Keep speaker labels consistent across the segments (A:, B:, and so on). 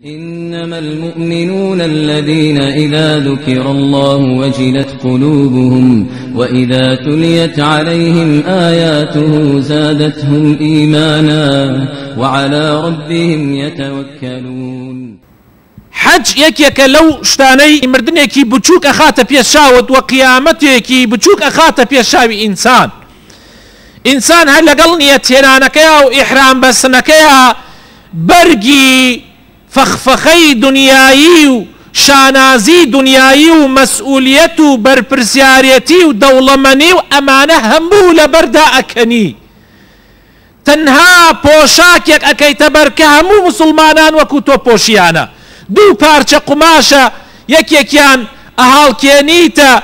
A: إنما المؤمنون الذين إذا ذكر الله وجلت قلوبهم وإذا تليت عليهم آياته زادتهم إيمانا وعلى ربهم يتوكلون.
B: حج يك لو شتاني مردنيكي بچوك أخاتا بيشاوت وقيامتيكي بچوك أخاتا بيشاوي إنسان هل لقل نيتينانكيا وإحرام بسنكيا برقي فخفخي دنيايي شانازي دنيايي ومسؤوليته برپرسياريتي ودولمني وأمانة همو لبردا أكني تنها پوشاكيك أكيت بركة همو مسلمانان وكوتو پوشيانا دو پارچه قماشا يكيان أهال كينيتا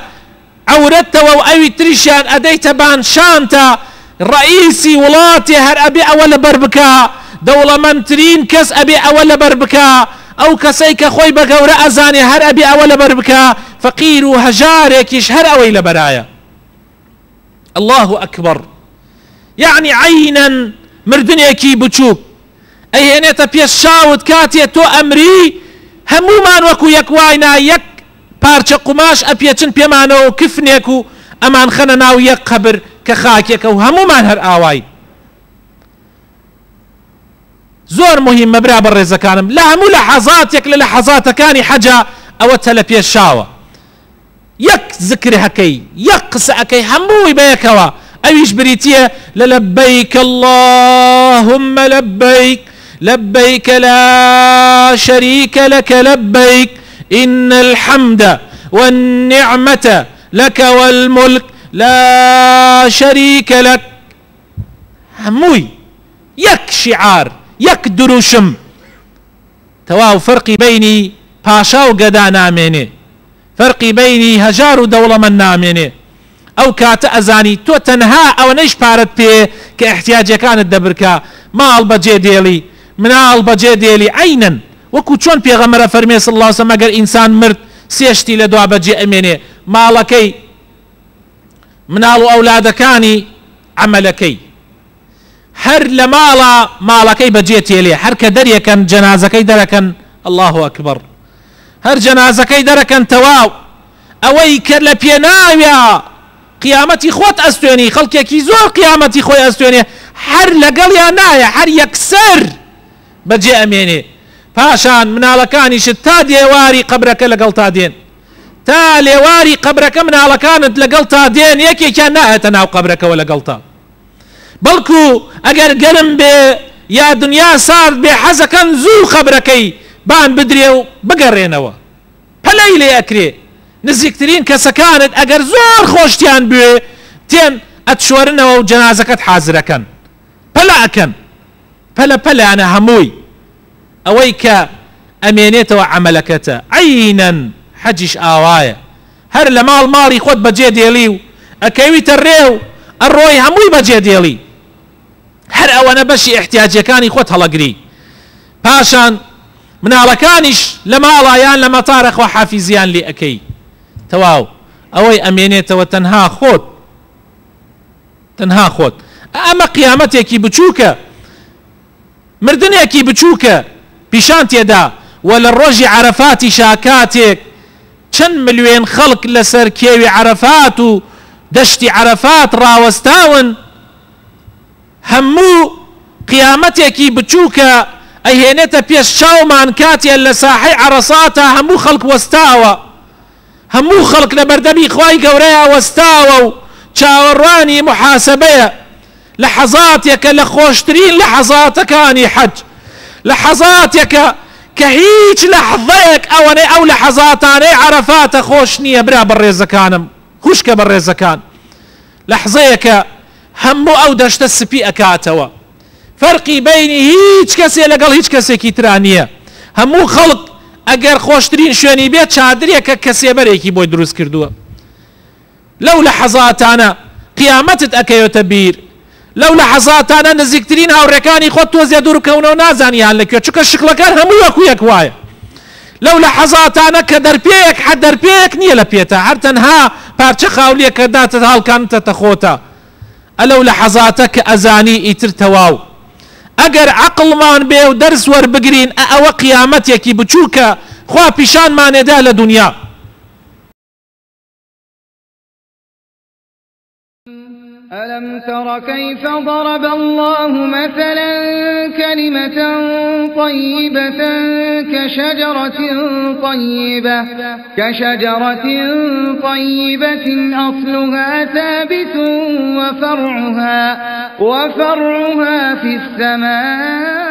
B: عورتا وأوي تريشان أديتا بان شانتا رئيسي ولاتي هر أبي أول بربكا دولة منترين كس أبي أول بربكا أو كسيك خوي بقورة أزاني هر أبي أول بربكا فقير وهجارك يشهر أويل برايا. الله أكبر. يعني عينا مردنيكي بچوك أي هنيتا بيشاوت كاتية تو أمري همومان وكو يكواينا يك پارچه قماش أبيتن بيمانو كفنيكو أمان خنناو يك قبر كخاكيكو همومان هر آواي. زور مهم مبرا بالرزكانم لا همو لحظاتك للحظات كاني حاجة أو تلبي الشاوة يك ذكر هكي يقس هكي همو يبيكوا أيش بريتيه للبيك اللهم لبيك لبيك لا شريك لك لبيك إن الحمد والنعمة لك والملك لا شريك لك هموي يك شعار يك دروشم تواو فرقي بيني باشا وقدا ناميني فرقي بيني هجار ودولة من ناميني او كات ازاني تو تنها او نيش بارد بيه كاحتياجي كانت دبركا مال بجي ديلي منال بجي ديلي عينا وكو چون پیغمبر فرمي صلى الله عليه وسلم اگر انسان مرد سيشتي لدوا بجي اميني مالكي منالو اولادكاني عملكي هر لمالا مالكي بجيتي لي هر كدريكن جنازكي دركن الله اكبر هر جنازكي دركن تواو اويك لبيناويا قيامتي خوت استوني خلقكي زور قيامتي خوي استوني هر لقل يا نايا هر يكسر بجي اميني پاشان منالكاني شتا ديواري قبرك لقل تادين تا ليواري قبرك منالكانت لقل تادين يكي كان ناهتناو قبرك ولا قلتا بلكو اگر قلم بي يا دنيا صار بحزكن زو خبركي بان بدريو بقرينوا بليلي اكري نزيكترين كسكانت اگر زور خوشتيان بي تين اتشورنوا وجنازكت حازركن بلا اكن بلا انا هموي اويك امينيت وعملكتا عينا حجش اوايا هر لمال ماري خود بجي ديليو اكيوي تريو الروي هموي بجي ديلي هر اوانا بشي احتياجي كاني خوت هلقري باشان منالكانش لما لايان لما طارق وحافظيان لي اكي تواو اوي امينيت وتنها خود تنها خود اما قيامتك بچوكا مردنك بچوكا بيشانتي دا ولا الروجي عرفاتي شاكاتك چن مليون خلق لسر كيوي عرفاتو دشتي عرفات راوستاون همو قيامتكي بچوكا ايهنتا بيش شاومان كاتيا لساحي عرصاتا همو خلق وستاوا همو خلق لبردبي خواي قوريا وستاوا شاوراني محاسبية لحظاتك لخوشترين لحظاتكاني حج لحظاتك كهيج لحظيك او لحظاتاني عرفات خوشنية برا بالرزكانم خوشك بالرزكان لحظيك همو او دشت السبي اكاتوا فرقي بيني هيج كسي لقل هيج كسي كيترانية همو خلق اگر خوشترين شواني بيت شادريك كسي بريكي بوي دروس كردوا لو لحظاتانا قيامتت اكيو تبير لو لحظاتانا نزيكترين هاو ركاني خود توزي دور كونو نازاني هالكيو چوك الشكل كان همو يكو يكوايا لو لحظاتانا كدربيك حد دربيك نية لبيتا هرتنها پارچه خاولية كدات هال كانت تخوتا لو لحظاتك ازاني اتر تواو ئەگەر عەقڵمان بێ و دەرس وەربگرین ئەوە قیامەتێکی بچووکە خوا پیشانمانێدا لە دنیا.
C: ألم تر كيف ضرب الله مثلا كلمة طيبة كشجرة طيبة أصلها ثابت وفرعها في السماء